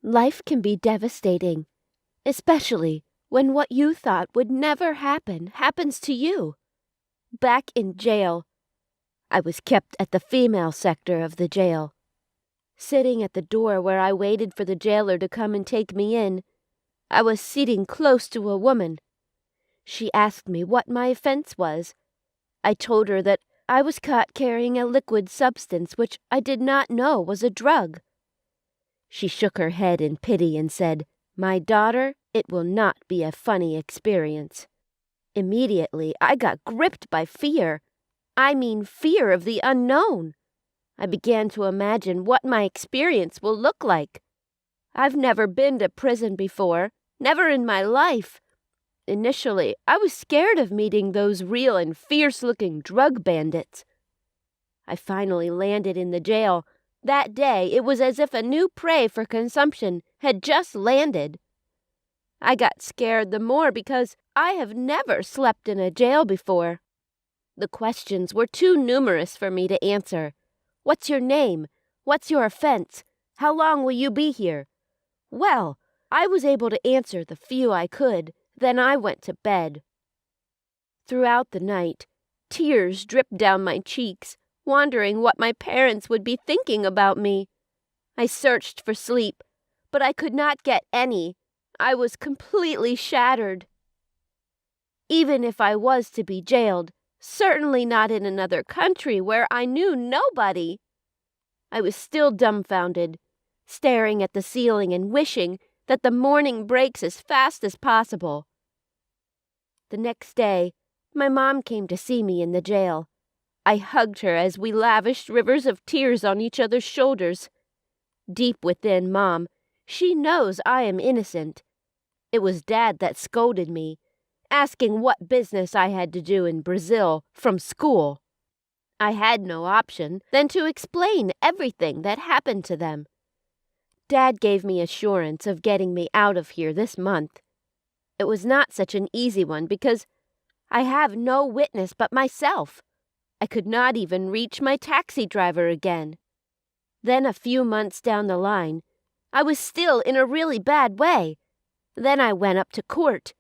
Life can be devastating, especially when what you thought would never happen happens to you. Back in jail, I was kept at the female sector of the jail. Sitting at the door where I waited for the jailer to come and take me in, I was sitting close to a woman. She asked me what my offense was. I told her that I was caught carrying a liquid substance which I did not know was a drug. She shook her head in pity and said, "My daughter, it will not be a funny experience." Immediately, I got gripped by fear. I mean fear of the unknown. I began to imagine what my experience will look like. I've never been to prison before, never in my life. Initially, I was scared of meeting those real and fierce-looking drug bandits. I finally landed in the jail. That day, it was as if a new prey for consumption had just landed. I got scared the more because I have never slept in a jail before. The questions were too numerous for me to answer. What's your name? What's your offense? How long will you be here? Well, I was able to answer the few I could. Then I went to bed. Throughout the night, tears dripped down my cheeks, wondering what my parents would be thinking about me. I searched for sleep, but I could not get any. I was completely shattered. Even if I was to be jailed, certainly not in another country where I knew nobody. I was still dumbfounded, staring at the ceiling and wishing that the morning breaks as fast as possible. The next day, my mom came to see me in the jail. I hugged her as we lavished rivers of tears on each other's shoulders. Deep within Mom, she knows I am innocent. It was Dad that scolded me, asking what business I had to do in Brazil from school. I had no option than to explain everything that happened to them. Dad gave me assurance of getting me out of here this month. It was not such an easy one because I have no witness but myself. I could not even reach my taxi driver again. Then a few months down the line, I was still in a really bad way. Then I went up to court.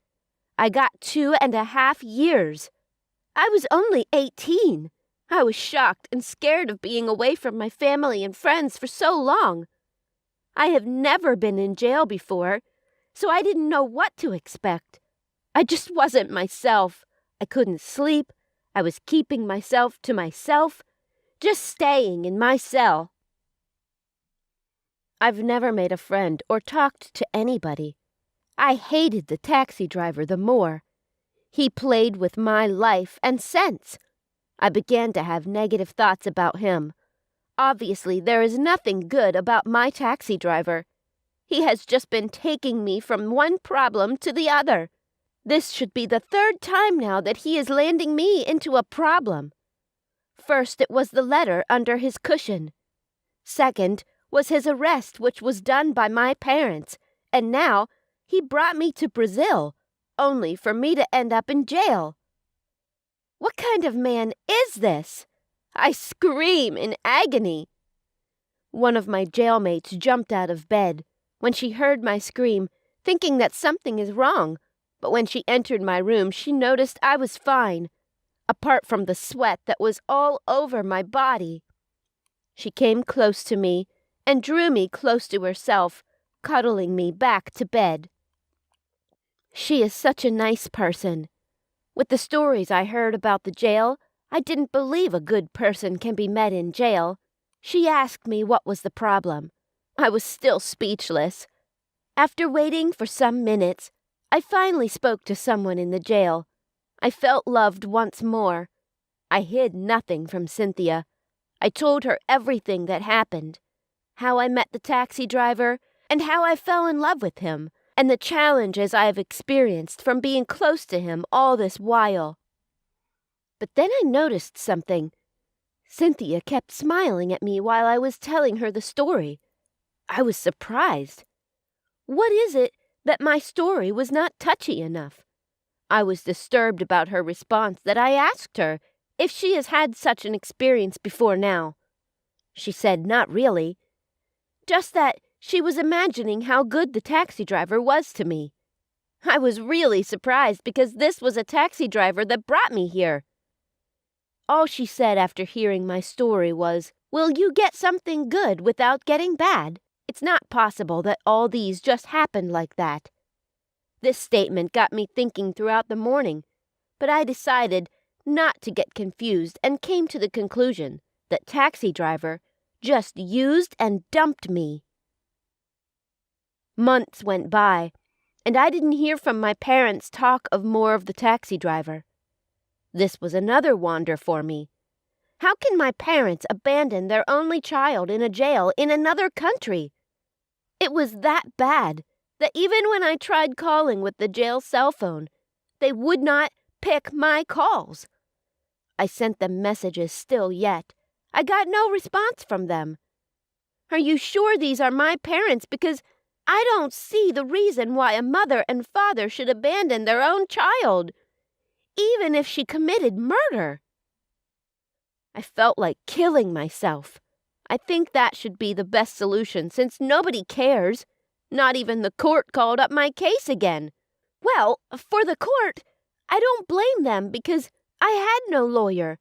I got 2.5 years. I was only 18. I was shocked and scared of being away from my family and friends for so long. I have never been in jail before, so I didn't know what to expect. I just wasn't myself. I couldn't sleep. I was keeping myself to myself, just staying in my cell. I've never made a friend or talked to anybody. I hated the taxi driver the more. He played with my life and sense. I began to have negative thoughts about him. Obviously, there is nothing good about my taxi driver. He has just been taking me from one problem to the other. This should be the third time now that he is landing me into a problem. First, it was the letter under his cushion. Second, was his arrest, which was done by my parents. And now, he brought me to Brazil, only for me to end up in jail. What kind of man is this? I scream in agony. One of my jailmates jumped out of bed when she heard my scream, thinking that something is wrong. But when she entered my room, she noticed I was fine, apart from the sweat that was all over my body. She came close to me and drew me close to herself, cuddling me back to bed. She is such a nice person. With the stories I heard about the jail, I didn't believe a good person can be met in jail. She asked me what was the problem. I was still speechless. After waiting for some minutes, I finally spoke to someone in the jail. I felt loved once more. I hid nothing from Cynthia. I told her everything that happened. How I met the taxi driver, and how I fell in love with him, and the challenges I have experienced from being close to him all this while. But then I noticed something. Cynthia kept smiling at me while I was telling her the story. I was surprised. What is it that my story was not touchy enough? I was disturbed about her response that I asked her if she has had such an experience before now. She said not really, just that She was imagining how good the taxi driver was to me. I was really surprised because this was a taxi driver that brought me here. All she said after hearing my story was, "Will you get something good without getting bad? It's not possible that all these just happened like that." This statement got me thinking throughout the morning, but I decided not to get confused and came to the conclusion that taxi driver just used and dumped me. Months went by, and I didn't hear from my parents talk of more of the taxi driver. This was another wonder for me. How can my parents abandon their only child in a jail in another country? It was that bad that even when I tried calling with the jail cell phone, they would not pick my calls. I sent them messages still yet. I got no response from them. Are you sure these are my parents? Because I don't see the reason why a mother and father should abandon their own child, even if she committed murder. I felt like killing myself. I think that should be the best solution since nobody cares. Not even the court called up my case again. Well, for the court, I don't blame them because I had no lawyer.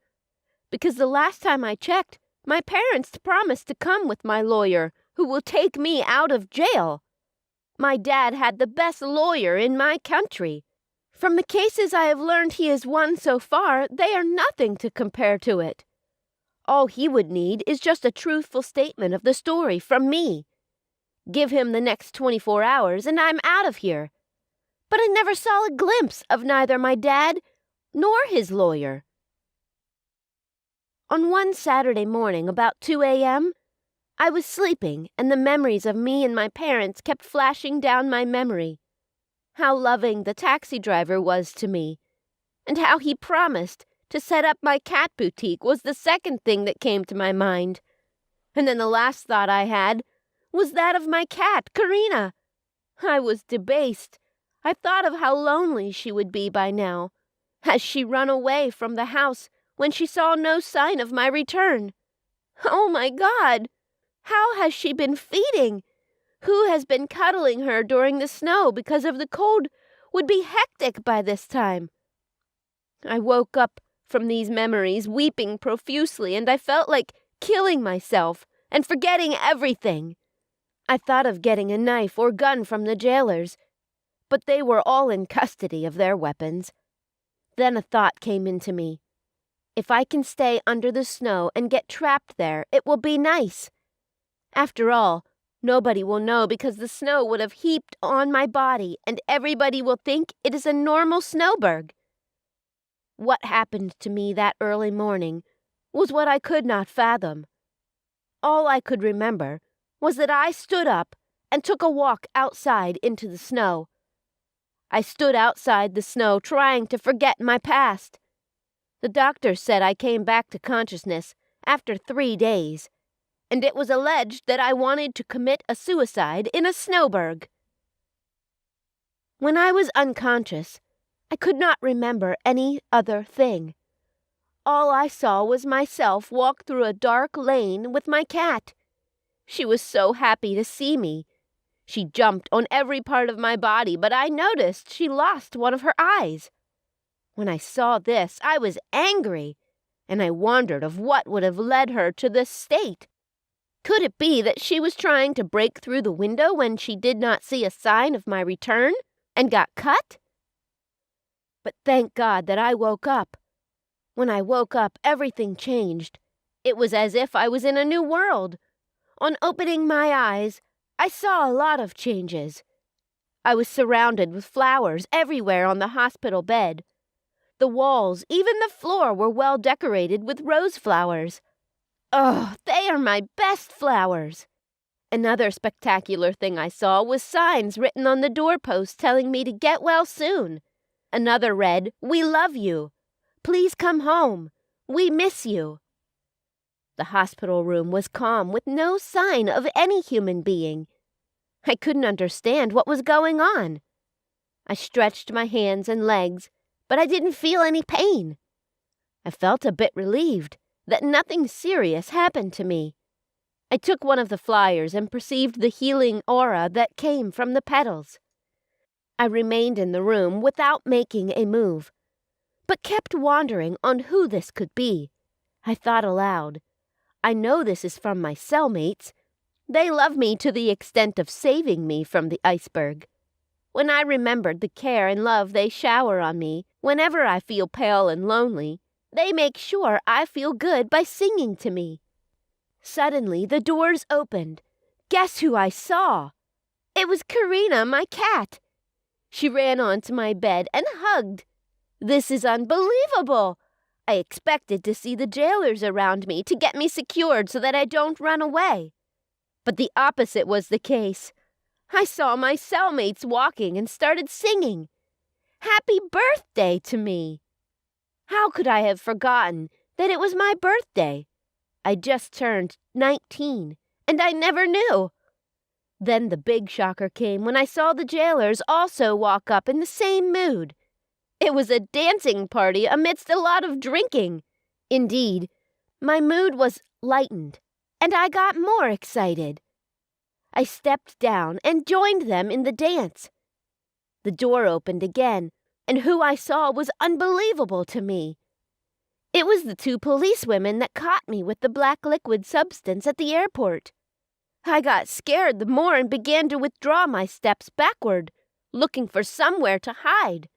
Because the last time I checked, my parents promised to come with my lawyer, who will take me out of jail. My dad had the best lawyer in my country. From the cases I have learned he has won so far, they are nothing to compare to it. All he would need is just a truthful statement of the story from me. Give him the next 24 hours and I'm out of here. But I never saw a glimpse of neither my dad nor his lawyer. On one Saturday morning about 2 a.m., I was sleeping and the memories of me and my parents kept flashing down my memory. How loving the taxi driver was to me, and how he promised to set up my cat boutique was the second thing that came to my mind. And then the last thought I had was that of my cat, Karina. I was debased. I thought of how lonely she would be by now. Has she run away from the house when she saw no sign of my return? Oh my God! How has she been feeding? Who has been cuddling her during the snow because of the cold would be hectic by this time? I woke up from these memories weeping profusely, and I felt like killing myself and forgetting everything. I thought of getting a knife or gun from the jailers, but they were all in custody of their weapons. Then a thought came into me. If I can stay under the snow and get trapped there, it will be nice. After all, nobody will know because the snow would have heaped on my body and everybody will think it is a normal snowberg. What happened to me that early morning was what I could not fathom. All I could remember was that I stood up and took a walk outside into the snow. I stood outside the snow trying to forget my past. The doctor said I came back to consciousness after 3 days, and it was alleged that I wanted to commit a suicide in a snowberg. When I was unconscious, I could not remember any other thing. All I saw was myself walk through a dark lane with my cat. She was so happy to see me. She jumped on every part of my body, but I noticed she lost one of her eyes. When I saw this, I was angry, and I wondered of what would have led her to this state. Could it be that she was trying to break through the window when she did not see a sign of my return and got cut? But thank God that I woke up. When I woke up, everything changed. It was as if I was in a new world. On opening my eyes, I saw a lot of changes. I was surrounded with flowers everywhere on the hospital bed. The walls, even the floor, were well decorated with rose flowers. Oh, they are my best flowers. Another spectacular thing I saw was signs written on the doorpost telling me to get well soon. Another read, "We love you. Please come home. We miss you." The hospital room was calm with no sign of any human being. I couldn't understand what was going on. I stretched my hands and legs, but I didn't feel any pain. I felt a bit relieved that nothing serious happened to me. I took one of the flyers and perceived the healing aura that came from the petals. I remained in the room without making a move, but kept wondering on who this could be. I thought aloud, I know this is from my cellmates. They love me to the extent of saving me from the iceberg. When I remembered the care and love they shower on me whenever I feel pale and lonely, they make sure I feel good by singing to me. Suddenly, the doors opened. Guess who I saw? It was Karina, my cat. She ran onto my bed and hugged. This is unbelievable. I expected to see the jailers around me to get me secured so that I don't run away. But the opposite was the case. I saw my cellmates walking and started singing. Happy birthday to me. How could I have forgotten that it was my birthday? I just turned 19, and I never knew. Then the big shocker came when I saw the jailers also walk up in the same mood. It was a dancing party amidst a lot of drinking. Indeed, my mood was lightened, and I got more excited. I stepped down and joined them in the dance. The door opened again, and who I saw was unbelievable to me. It was the 2 policewomen that caught me with the black liquid substance at the airport. I got scared the more and began to withdraw my steps backward, looking for somewhere to hide.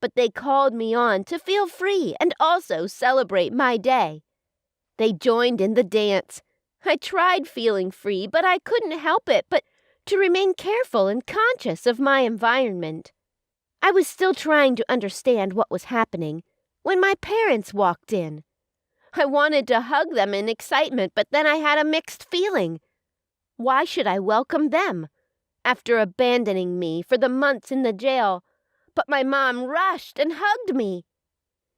But they called me on to feel free and also celebrate my day. They joined in the dance. I tried feeling free, but I couldn't help it but to remain careful and conscious of my environment. I was still trying to understand what was happening when my parents walked in. I wanted to hug them in excitement, but then I had a mixed feeling. Why should I welcome them after abandoning me for the months in the jail? But my mom rushed and hugged me.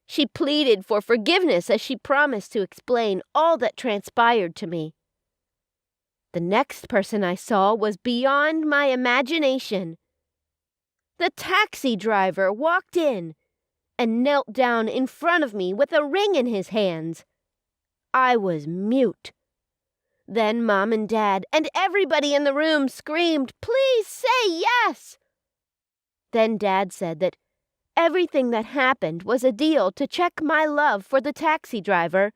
She pleaded for forgiveness as she promised to explain all that transpired to me. The next person I saw was beyond my imagination. The taxi driver walked in and knelt down in front of me with a ring in his hands. I was mute. Then Mom and Dad and everybody in the room screamed, "Please say yes!" Then Dad said that everything that happened was a deal to check my love for the taxi driver,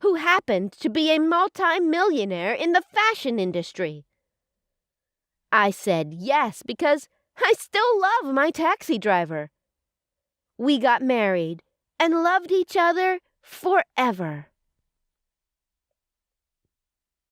who happened to be a multi-millionaire in the fashion industry. I said yes because I still love my taxi driver. We got married and loved each other forever.